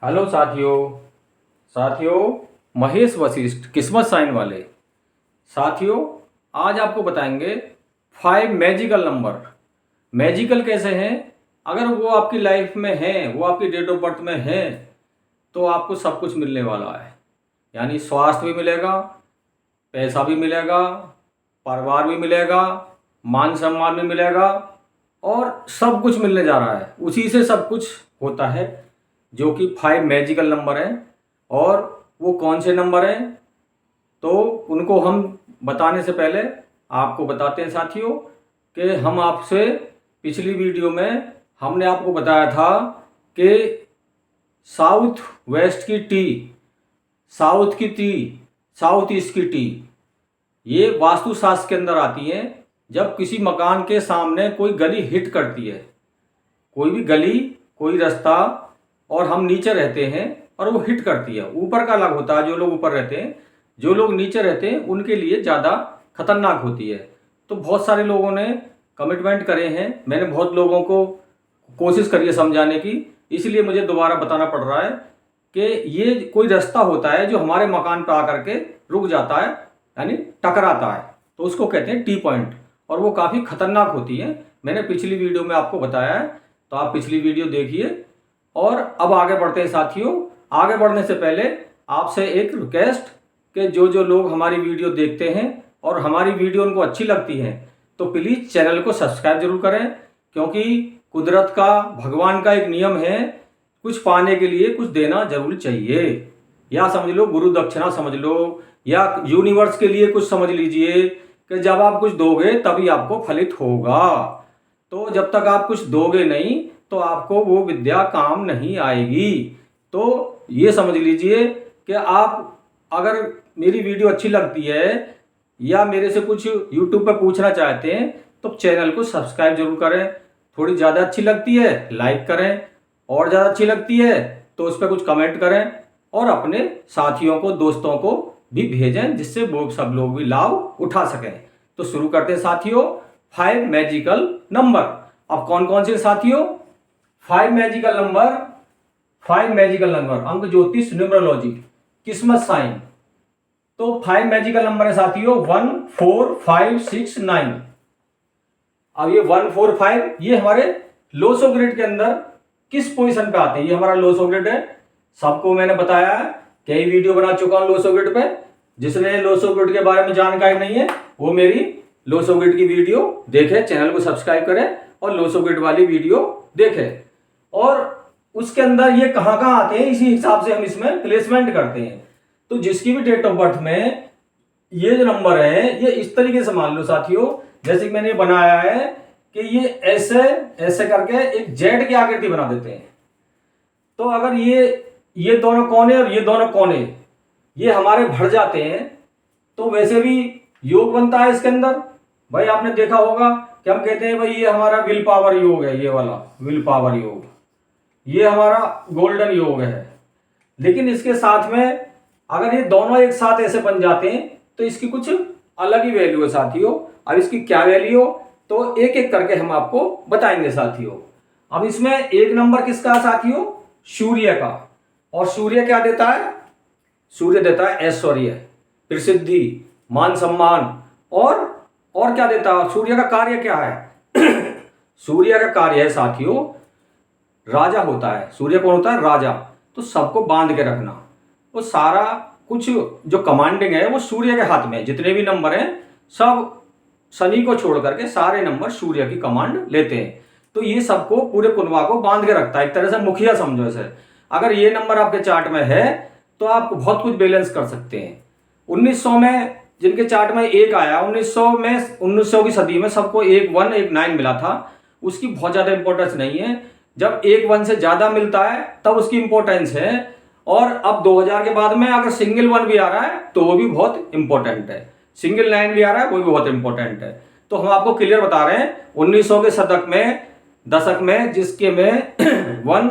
Hello साथियों। साथियों, महेश वशिष्ठ किस्मत साइन वाले साथियों, आज आपको बताएंगे 5 मैजिकल नंबर। मैजिकल कैसे हैं? अगर वो आपकी लाइफ में हैं, वो आपकी डेट ऑफ बर्थ में हैं, तो आपको सब कुछ मिलने वाला है। यानी स्वास्थ्य भी मिलेगा, पैसा भी मिलेगा, परिवार भी मिलेगा, मान सम्मान भी मिलेगा और सब कुछ मिलने जा रहा है। उसी से सब कुछ होता है, जो कि 5 मैजिकल नंबर हैं। और वो कौन से नंबर हैं, तो उनको हम बताने से पहले आपको बताते हैं साथियों कि हम आपसे पिछली वीडियो में हमने आपको बताया था कि साउथ वेस्ट की टी, साउथ की टी, साउथ ईस्ट की टी, ये वास्तुशास्त्र के अंदर आती हैं। जब किसी मकान के सामने कोई गली हिट करती है, कोई भी गली, कोई रास्ता, और हम नीचे रहते हैं और वो हिट करती है, ऊपर का अलग होता है। जो लोग ऊपर रहते हैं, जो लोग नीचे रहते हैं, उनके लिए ज़्यादा खतरनाक होती है। तो बहुत सारे लोगों ने कमिटमेंट करे हैं, मैंने बहुत लोगों को कोशिश करी है समझाने की, इसलिए मुझे दोबारा बताना पड़ रहा है कि ये कोई रास्ता होता है जो हमारे मकान पर आकर के रुक जाता है, यानी टकराता है, तो उसको कहते हैं टी पॉइंट, और वो काफ़ी खतरनाक होती है। मैंने पिछली वीडियो में आपको बताया है, तो आप पिछली वीडियो देखिए। और अब आगे बढ़ते हैं साथियों। आगे बढ़ने से पहले आपसे एक रिक्वेस्ट कि जो जो लोग हमारी वीडियो देखते हैं और हमारी वीडियो उनको अच्छी लगती है, तो प्लीज़ चैनल को सब्सक्राइब जरूर करें, क्योंकि कुदरत का, भगवान का एक नियम है, कुछ पाने के लिए कुछ देना जरूर चाहिए। या समझ लो गुरु दक्षिणा समझ लो, या यूनिवर्स के लिए कुछ समझ लीजिए कि जब आप कुछ दोगे तभी आपको फलित होगा। तो जब तक आप कुछ दोगे नहीं, तो आपको वो विद्या काम नहीं आएगी। तो ये समझ लीजिए कि आप अगर मेरी वीडियो अच्छी लगती है या मेरे से कुछ यूट्यूब पर पूछना चाहते हैं, तो चैनल को सब्सक्राइब जरूर करें। थोड़ी ज़्यादा अच्छी लगती है लाइक करें, और ज़्यादा अच्छी लगती है तो उस पर कुछ कमेंट करें, और अपने साथियों को, दोस्तों को भी भेजें, जिससे वो सब लोग भी लाभ उठा सकें। तो शुरू करते हैं साथियों, 5 मैजिकल नंबर। अब कौन कौन से साथियों? 5 मैजिकल नंबर, 5 मैजिकल नंबर, अंक ज्योतिष, न्यूमरोलॉजी, किस्मत साइन। तो 5 मैजिकल नंबर है साथियों 1 4 5 6 9। अब ये 1 4 5 ये हमारे लोसो ग्रिड के अंदर किस पोजीशन पे आते हैं? ये हमारा लोसो ग्रिड है, सबको मैंने बताया है, कई वीडियो बना चुका हूं लोसो ग्रिड पे। जिसने लोसो ग्रिड के बारे में जानकारी नहीं है, वो मेरी लोसो ग्रिड की वीडियो देखे, चैनल को सब्सक्राइब करें और लोसो ग्रिड वाली वीडियो देखे। और उसके अंदर ये कहाँ कहाँ आते हैं, इसी हिसाब से हम इसमें प्लेसमेंट करते हैं। तो जिसकी भी डेट ऑफ बर्थ में ये जो नंबर है, ये इस तरीके से मान लो साथियों, जैसे कि मैंने बनाया है कि ये ऐसे ऐसे करके एक जेड की आकृति बना देते हैं। तो अगर ये दोनों कोने और ये दोनों कोने ये हमारे भर जाते हैं, तो वैसे भी योग बनता है इसके अंदर। भाई आपने देखा होगा कि हम कहते हैं भाई ये हमारा विल पावर योग है, ये वाला विल पावर योग, ये हमारा गोल्डन योग है। लेकिन इसके साथ में अगर ये दोनों एक साथ ऐसे बन जाते हैं, तो इसकी कुछ अलग ही वैल्यू है साथियों। अब इसकी क्या वैल्यू हो, तो एक एक करके हम आपको बताएंगे साथियों। अब इसमें एक नंबर किसका है साथियों? सूर्य का। और सूर्य क्या देता है? सूर्य देता है ऐश्वर्य, प्रसिद्धि, मान सम्मान, और क्या देता है? सूर्य का कार्य क्या है? सूर्य का कार्य है साथियों, राजा होता है। सूर्य कौन होता है? राजा। तो सबको बांध के रखना, वो सारा कुछ जो कमांडिंग है वो सूर्य के हाथ में है। जितने भी नंबर हैं सब शनि को छोड़ करके सारे नंबर सूर्य की कमांड लेते हैं। तो ये सबको, पूरे कुनबा को बांध के रखता है, एक तरह से मुखिया समझो इसे। अगर ये नंबर आपके चार्ट में है तो आप बहुत कुछ बैलेंस कर सकते हैं। 1900 में जिनके चार्ट में एक आया, 1900 की सदी में सबको 1 1 1 9 मिला था, उसकी बहुत ज्यादा इंपॉर्टेंस नहीं है। जब 1 1 से ज्यादा मिलता है तब उसकी इंपॉर्टेंस है। और अब 2000 के बाद में अगर सिंगल 1 भी आ रहा है तो वो भी बहुत इंपॉर्टेंट है, सिंगल 9 भी आ रहा है वो भी बहुत इंपॉर्टेंट है। तो हम आपको क्लियर बता रहे हैं, 1900 के दशक में जिसके में 1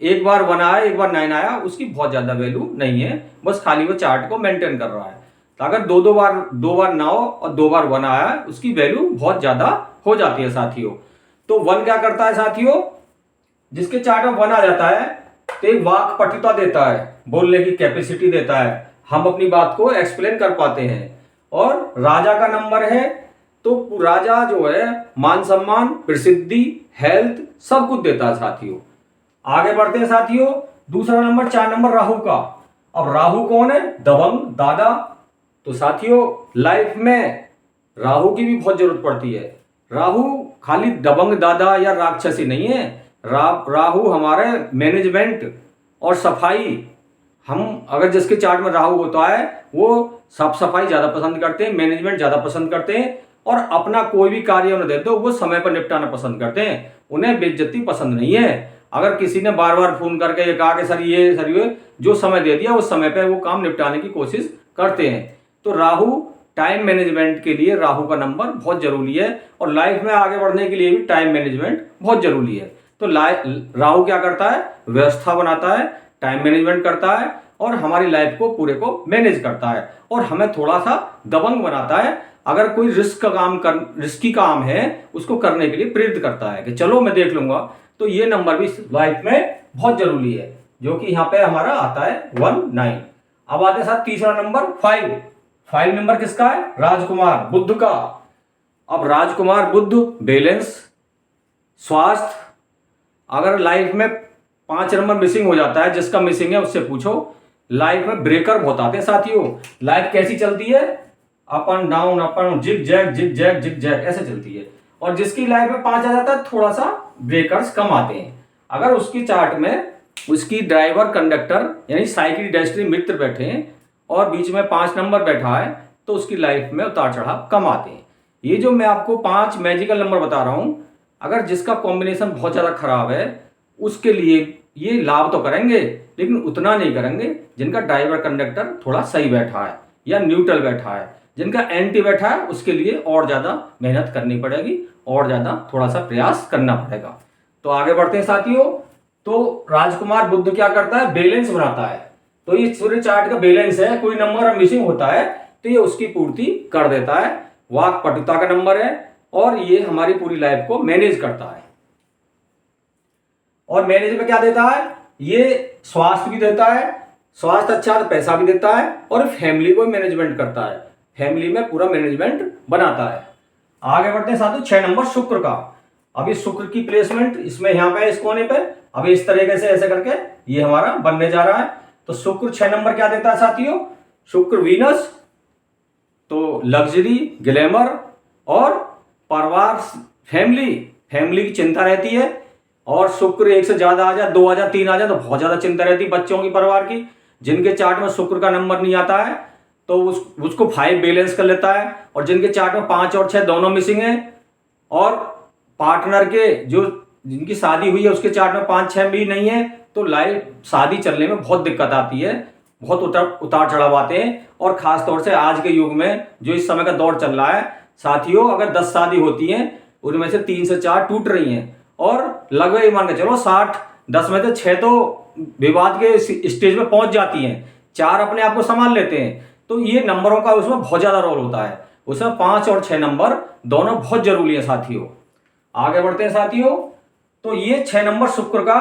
एक बार 1 आया, एक बार 9 आया, उसकी बहुत ज्यादा वैल्यू नहीं है, बस खाली वो चार्ट को मेंटेन कर रहा है। तो अगर दो बार 9 और 2 बार 1 आया, उसकी वैल्यू बहुत ज्यादा हो जाती है साथियों। तो 1 क्या करता है साथियों? जिसके चार्ट में 1 आ जाता है तो एक वाक्पटुता देता है, बोलने की कैपेसिटी देता है, हम अपनी बात को एक्सप्लेन कर पाते हैं। और राजा का नंबर है तो राजा जो है मान सम्मान, प्रसिद्धि, हेल्थ सब कुछ देता है साथियों। आगे बढ़ते हैं साथियों, दूसरा नंबर 4 नंबर राहु का। अब राहु कौन है? दबंग दादा। तो साथियों लाइफ में राहु की भी बहुत जरूरत पड़ती है। राहु खाली दबंग दादा या राक्षसी नहीं है। राहु हमारे मैनेजमेंट और सफाई, हम अगर जिसके चार्ट में राहु होता है वो साफ सफाई ज़्यादा पसंद करते हैं, मैनेजमेंट ज़्यादा पसंद करते हैं, और अपना कोई भी कार्य उन्हें देते हो वो समय पर निपटाना पसंद करते हैं। उन्हें बेइज्जती पसंद नहीं है। अगर किसी ने बार बार फोन करके ये कहा कि सर ये जो समय दे दिया उस समय पर वो काम निपटाने की कोशिश करते हैं। तो राहु टाइम मैनेजमेंट के लिए राहु का नंबर बहुत जरूरी है, और लाइफ में आगे बढ़ने के लिए भी टाइम मैनेजमेंट बहुत जरूरी है। तो राहु क्या करता है? व्यवस्था बनाता है, टाइम मैनेजमेंट करता है, और हमारी लाइफ को पूरे को मैनेज करता है, और हमें थोड़ा सा दबंग बनाता है। अगर कोई रिस्की काम है उसको करने के लिए प्रेरित करता है कि चलो मैं देख लूंगा। तो ये नंबर भी लाइफ में बहुत जरूरी है, जो कि यहाँ पे हमारा आता है 19। अब आते साथ तीसरा नंबर 5 नंबर किसका है? राजकुमार बुध का। अब राजकुमार बुध बैलेंस, स्वास्थ्य। अगर लाइफ में 5 नंबर मिसिंग हो जाता है, जिसका मिसिंग है उससे पूछो। लाइफ में ब्रेकर बहुत आते हैं साथियों। लाइफ कैसी चलती है? Up and down, zig zag ऐसे चलती है। और जिसकी लाइफ में 5 आ जाता है थोड़ा सा ब्रेकर्स कम आते हैं। अगर उसकी चार्ट में उसकी ड्राइवर कंडक्टर यानी साइकिल डेस्टिनी मित्र बैठे हैं और बीच में 5 नंबर बैठा है तो उसकी लाइफ में उतार चढ़ाव कम आते हैं। ये जो मैं आपको 5 मैजिकल नंबर बता रहा हूं, अगर जिसका कॉम्बिनेशन बहुत ज़्यादा खराब है उसके लिए ये लाभ तो करेंगे लेकिन उतना नहीं करेंगे जिनका ड्राइवर कंडक्टर थोड़ा सही बैठा है या न्यूट्रल बैठा है। जिनका एंटी बैठा है उसके लिए और ज़्यादा मेहनत करनी पड़ेगी और ज़्यादा थोड़ा सा प्रयास करना पड़ेगा। तो आगे बढ़ते हैं साथियों। तो राजकुमार बुध क्या करता है? बैलेंस बनाता है। तो ये सूर्य चार्ट का बैलेंस है, कोई नंबर मिसिंग होता है तो ये उसकी पूर्ति कर देता है। वाक्पटुता का नंबर है और ये हमारी पूरी लाइफ को मैनेज करता है। और मैनेज में क्या देता है? ये स्वास्थ्य भी देता है, स्वास्थ्य अच्छा तो पैसा भी देता है, और फैमिली को मैनेजमेंट करता है, फैमिली में पूरा मैनेजमेंट बनाता है। आगे बढ़ते हैं साथियों 6 नंबर शुक्र का। अभी शुक्र की प्लेसमेंट इसमें यहाँ पे इस कोने पे अभी इस तरीके से ऐसे करके ये हमारा बनने जा रहा है। तो शुक्र 6 नंबर क्या देता है साथियों? शुक्र वीनस, तो लग्जरी, ग्लैमर और परिवार, फैमिली की चिंता रहती है। और शुक्र 1 से ज्यादा आ जाए, 2 आ जाए, 3 आ जाए तो बहुत ज्यादा चिंता रहती है बच्चों की, परिवार की। जिनके चार्ट में शुक्र का नंबर नहीं आता है तो उसको 5 बैलेंस कर लेता है। और जिनके चार्ट में 5 और 6 दोनों मिसिंग है, और पार्टनर के जो जिनकी शादी हुई है उसके चार्ट में 5-6 भी नहीं है, तो लाइफ शादी चलने में बहुत दिक्कत आती है, बहुत उतार चढ़ाव आते हैं। और खास तौर से आज के युग में जो इस समय का दौर चल रहा है साथियों, अगर 10 शादी होती हैं उनमें से 3 से 4 टूट रही हैं, और लगभग मान के चलो 10 में से 6 तो विवाद के स्टेज में पहुंच जाती हैं, 4 अपने आप को संभाल लेते हैं। तो ये नंबरों का उसमें बहुत ज्यादा रोल होता है। उसमें 5 और 6 नंबर दोनों बहुत जरूरी है साथियों। आगे बढ़ते हैं साथियों। तो ये 6 नंबर शुक्र का,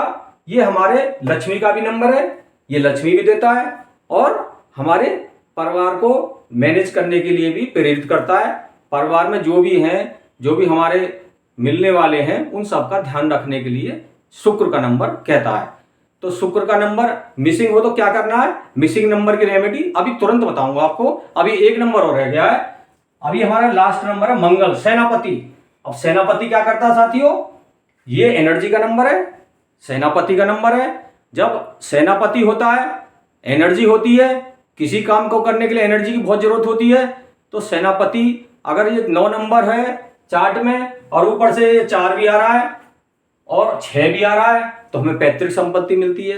ये हमारे लक्ष्मी का भी नंबर है, ये लक्ष्मी भी देता है और हमारे परिवार को मैनेज करने के लिए भी प्रेरित करता है। परिवार में जो भी हैं, जो भी हमारे मिलने वाले हैं, उन सब का ध्यान रखने के लिए शुक्र का नंबर कहता है। तो शुक्र का नंबर मिसिंग हो तो क्या करना है? मिसिंग नंबर की रेमेडी अभी तुरंत बताऊंगा आपको। अभी 1 नंबर और रह गया है। अभी हमारा लास्ट नंबर है मंगल, सेनापति। अब सेनापति क्या करता है साथियों? ये एनर्जी का नंबर है, सेनापति का नंबर है। जब सेनापति होता है, एनर्जी होती है, किसी काम को करने के लिए एनर्जी की बहुत जरूरत होती है। तो सेनापति अगर ये 9 नंबर है चार्ट में और ऊपर से 4 भी आ रहा है और 6 भी आ रहा है, तो हमें पैतृक संपत्ति मिलती है,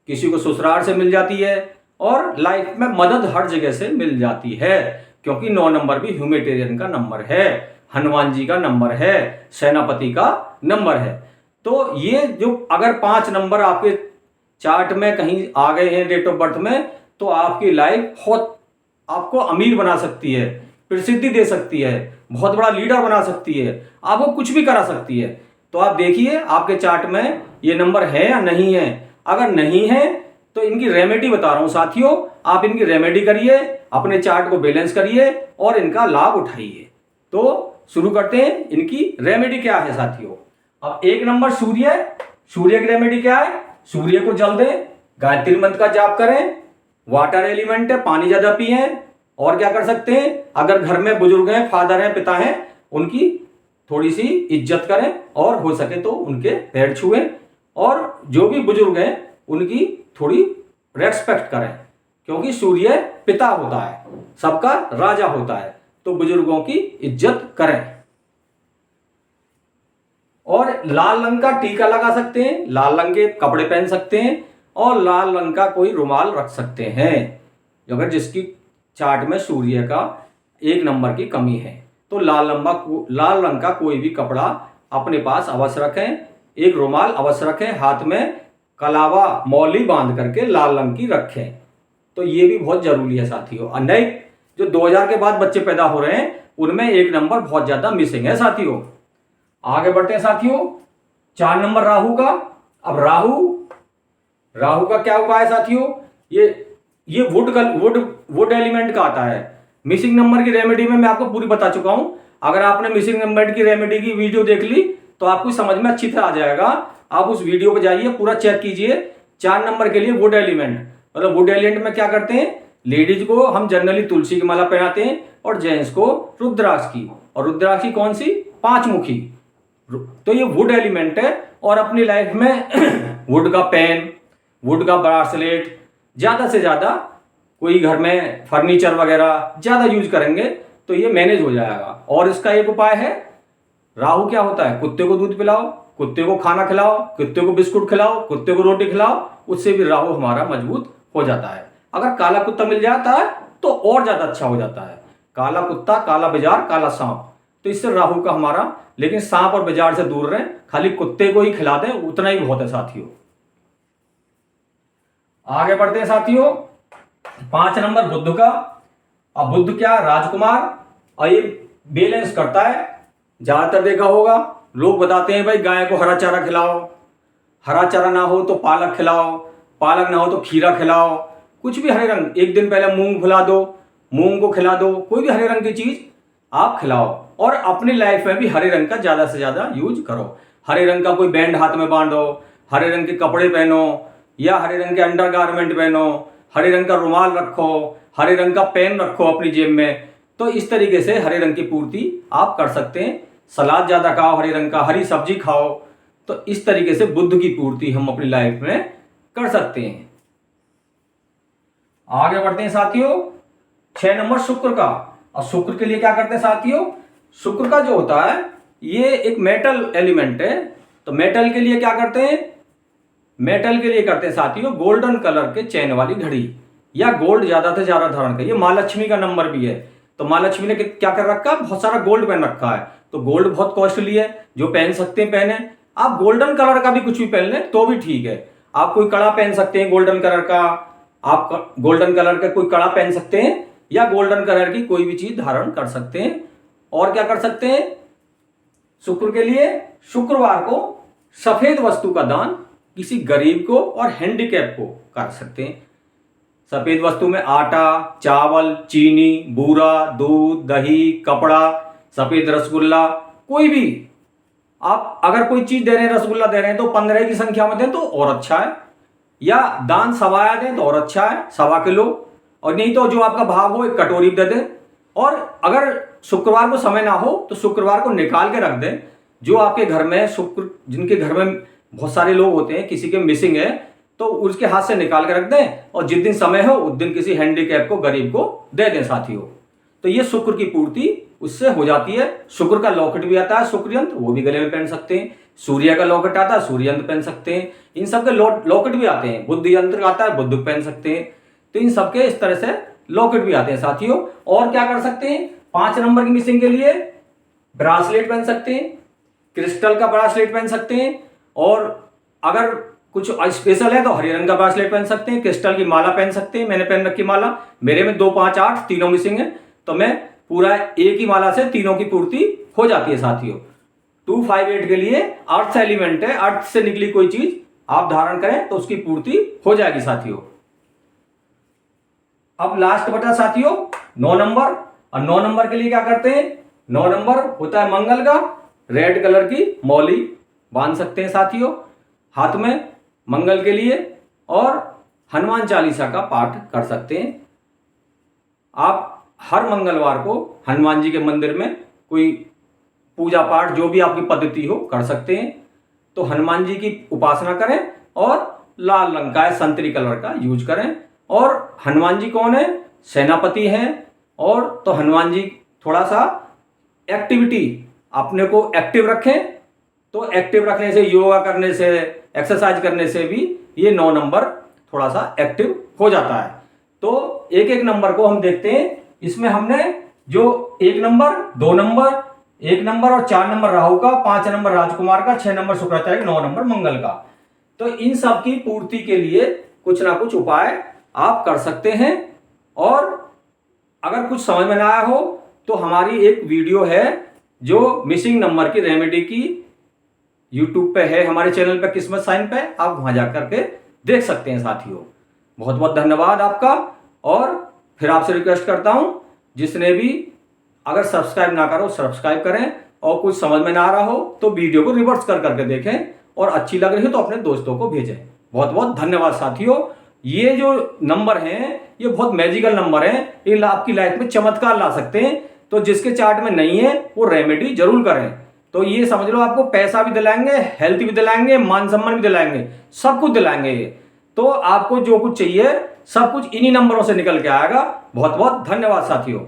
किसी को ससुराल से मिल जाती है, और लाइफ में मदद हर जगह से मिल जाती है। क्योंकि 9 नंबर भी ह्यूमैनिटेरियन का नंबर है, हनुमान जी का नंबर है, सेनापति का नंबर है। तो ये जो अगर 5 नंबर आपके चार्ट में कहीं आ गए हैं डेट ऑफ बर्थ में, तो आपकी लाइफ बहुत आपको अमीर बना सकती है, प्रसिद्धि दे सकती है, बहुत बड़ा लीडर बना सकती है, आपको कुछ भी करा सकती है। तो आप देखिए आपके चार्ट में ये नंबर है या नहीं है। अगर नहीं है तो इनकी रेमेडी बता रहा हूं साथियों, आप इनकी रेमेडी करिए, अपने चार्ट को बैलेंस करिए और इनका लाभ उठाइए। तो शुरू करते हैं, इनकी रेमेडी क्या है साथियों। अब 1 नंबर सूर्य की रेमेडी क्या है, सूर्य को जल दें, गायत्री मंत्र का जाप करें, वाटर एलिमेंट है, पानी ज्यादा पिए। और क्या कर सकते हैं, अगर घर में बुजुर्ग हैं, फादर हैं, पिता हैं, उनकी थोड़ी सी इज्जत करें और हो सके तो उनके पैर छुएं, और जो भी बुजुर्ग हैं उनकी थोड़ी रेस्पेक्ट करें, क्योंकि सूर्य पिता होता है, सबका राजा होता है, तो बुजुर्गों की इज्जत करें। और लाल रंग का टीका लगा सकते हैं, लाल रंग के कपड़े पहन सकते हैं और लाल रंग का कोई रुमाल रख सकते हैं। अगर जिसकी चार्ट में सूर्य का 1 नंबर की कमी है तो लाल रंग का कोई भी कपड़ा अपने पास अवश्य रखें, एक रुमाल अवश्य रखें, हाथ में कलावा मौली बांध करके लाल रंग की रखें। तो ये भी बहुत जरूरी है साथियों। और नए जो 2000 के बाद बच्चे पैदा हो रहे हैं उनमें 1 नंबर बहुत ज्यादा मिसिंग है साथियों। आगे बढ़ते हैं साथियों, 4 नंबर राहु का। अब राहु का क्या उपाय है साथियों, ये वुड एलिमेंट का आता है। मिसिंग नंबर की रेमेडी में मैं आपको पूरी बता चुका हूं। अगर आपने मिसिंग नंबर की रेमेडी की वीडियो देख ली तो आपको समझ में अच्छी तरह आ जाएगा। आप उस वीडियो पे जाइए, पूरा चेक कीजिए। 4 नंबर के लिए वुड एलिमेंट, मतलब वुड एलिमेंट में क्या करते हैं, लेडीज को हम जनरली तुलसी की माला पहनाते हैं और जेंट्स को रुद्राक्ष की। और रुद्राक्ष की कौन सी, 5 मुखी। तो ये वुड एलिमेंट है। और अपनी लाइफ में वुड का पेन, वुड का ब्रासलेट, ज्यादा से ज्यादा कोई घर में फर्नीचर वगैरह ज्यादा यूज करेंगे तो ये मैनेज हो जाएगा। और इसका एक उपाय है, राहु क्या होता है, कुत्ते को दूध पिलाओ, कुत्ते को खाना खिलाओ, कुत्ते को बिस्कुट खिलाओ, कुत्ते को रोटी खिलाओ, उससे भी राहु हमारा मजबूत हो जाता है। अगर काला कुत्ता मिल जाता है तो और ज्यादा अच्छा हो जाता है। काला कुत्ता, काला बाजार, काला सांप, तो इससे राहु का हमारा, लेकिन सांप और बाजार से दूर रहें, खाली कुत्ते को ही खिला दें, उतना ही बहुत है साथियों। आगे बढ़ते हैं साथियों, 5 नंबर बुध का। अब बुध क्या, राजकुमार, और ये बैलेंस करता है। ज्यादातर देखा होगा लोग बताते हैं भाई गाय को हरा चारा खिलाओ, हरा चारा ना हो तो पालक खिलाओ, पालक ना हो तो खीरा खिलाओ, कुछ भी हरे रंग, एक दिन पहले मूंग खिला दो, मूंग को खिला दो, कोई भी हरे रंग की चीज आप खिलाओ। और अपनी लाइफ में भी हरे रंग का ज्यादा से ज्यादा यूज करो। हरे रंग का कोई बैंड हाथ में बांधो, हरे रंग के कपड़े पहनो, या हरे रंग के अंडर गारमेंट पहनो, हरे रंग का रुमाल रखो, हरे रंग का पेन रखो अपनी जेब में। तो इस तरीके से हरे रंग की पूर्ति आप कर सकते हैं। सलाद ज्यादा खाओ हरे रंग का, हरी सब्जी खाओ। तो इस तरीके से बुध की पूर्ति हम अपनी लाइफ में कर सकते हैं। आगे बढ़ते हैं साथियों, 6 नंबर शुक्र का। और शुक्र के लिए क्या करते हैं साथियों, शुक्र का जो होता है ये एक मेटल एलिमेंट है। तो मेटल के लिए क्या करते हैं, मेटल के लिए करते हैं साथियों गोल्डन कलर के चैन वाली घड़ी, या गोल्ड ज्यादा से ज्यादा धारण करिए। माँ लक्ष्मी का नंबर भी है, तो माँ लक्ष्मी ने क्या कर रखा है, बहुत सारा गोल्ड पहन रखा है। तो गोल्ड बहुत कॉस्टली है, जो पहन सकते हैं पहने। आप गोल्डन कलर का भी कुछ भी पहन लें तो भी ठीक है। आप कोई कड़ा पहन सकते हैं गोल्डन कलर का, आप गोल्डन कलर का कोई कड़ा पहन सकते हैं, या गोल्डन कलर की कोई भी चीज धारण कर सकते हैं। और क्या कर सकते हैं, शुक्र के लिए शुक्रवार को सफेद वस्तु का दान किसी गरीब को और हैंडीकैप को कर सकते हैं। सफेद वस्तु में आटा, चावल, चीनी, बूरा, दूध, दही, कपड़ा, सफेद रसगुल्ला, कोई भी आप अगर कोई चीज दे रहे हैं, रसगुल्ला दे रहे हैं तो 15 की संख्या में दें तो और अच्छा है, या दान सवाया दें तो और अच्छा है, 1.25 किलो। और नहीं तो जो आपका भाव हो 1 कटोरी दे दें। और अगर शुक्रवार को समय ना हो तो शुक्रवार को निकाल के रख दें। जो आपके घर में शुक्र, जिनके घर में बहुत सारे लोग होते हैं, किसी के मिसिंग है तो उसके हाथ से निकाल के रख दें, और जिस दिन समय हो उस दिन किसी हैंडीकैप को, गरीब को दे दें साथियों। तो ये शुक्र की पूर्ति उससे हो जाती है। शुक्र का लॉकेट भी आता है, शुक्र यंत्र, वो भी गले में पहन सकते हैं। सूर्य का लॉकेट आता है, सूर्य यंत्र पहन सकते हैं। इन सबके लॉकेट भी आते हैं। बुध यंत्र आता है, बुध पहन सकते हैं। तो इन सबके इस तरह से लॉकेट भी आते हैं साथियों। और क्या कर सकते हैं, 5 नंबर की मिसिंग के लिए ब्रासलेट पहन सकते हैं, क्रिस्टल का ब्रासलेट पहन सकते हैं। और अगर कुछ स्पेशल है तो हरे रंग का ब्रासलेट पहन सकते हैं, क्रिस्टल की माला पहन सकते हैं। मैंने पहन रखी माला, मेरे में 2, 5, 8 तीनों मिसिंग है, तो मैं पूरा एक ही माला से तीनों की पूर्ति हो जाती है साथियों। 258 के लिए अर्थ एलिमेंट है, अर्थ से निकली कोई चीज आप धारण करें तो उसकी पूर्ति हो जाएगी साथियों। अब लास्ट बचा साथियों 9 नंबर। और 9 नंबर के लिए क्या करते हैं, 9 नंबर होता है मंगल का। रेड कलर की मौली बांध सकते हैं साथियों हाथ में मंगल के लिए, और हनुमान चालीसा का पाठ कर सकते हैं। आप हर मंगलवार को हनुमान जी के मंदिर में कोई पूजा पाठ जो भी आपकी पद्धति हो कर सकते हैं। तो हनुमान जी की उपासना करें और लाल रंग का संतरी कलर का यूज करें। और हनुमान जी कौन है, सेनापति हैं। और तो हनुमान जी थोड़ा सा एक्टिविटी अपने को एक्टिव रखें। तो एक्टिव रखने से, योगा करने से, एक्सरसाइज करने से भी ये 9 नंबर थोड़ा सा एक्टिव हो जाता है। तो एक एक नंबर को हम देखते हैं। इसमें हमने जो 1 नंबर, 2 नंबर, 1 नंबर और 4 नंबर राहु का, 5 नंबर राजकुमार का, 6 नंबर शुक्राचार्य, 9 नंबर मंगल का। तो इन सब की पूर्ति के लिए कुछ ना कुछ उपाय आप कर सकते हैं। और अगर कुछ समझ में ना आया हो तो हमारी एक वीडियो है जो मिसिंग नंबर की रेमेडी की, यूट्यूब पे है, हमारे चैनल पे किस्मत साइन पे, आप वहां जाकर के देख सकते हैं साथियों। बहुत बहुत धन्यवाद आपका। और फिर आपसे रिक्वेस्ट करता हूं, जिसने भी अगर सब्सक्राइब ना करो सब्सक्राइब करें, और कुछ समझ में ना आ रहा हो तो वीडियो को रिवर्स कर करके देखें, और अच्छी लग रही हो तो अपने दोस्तों को भेजें। बहुत बहुत धन्यवाद साथियों। ये जो नंबर हैं ये बहुत मैजिकल नंबर हैं, ये आपकी लाइफ में चमत्कार ला सकते हैं। तो जिसके चार्ट में नहीं है वो रेमेडी जरूर करें। तो ये समझ लो आपको पैसा भी दिलाएंगे, हेल्थ भी दिलाएंगे, मान सम्मान भी दिलाएंगे, सब कुछ दिलाएंगे ये। तो आपको जो कुछ चाहिए सब कुछ इन्हीं नंबरों से निकल के आएगा। बहुत बहुत धन्यवाद साथियों।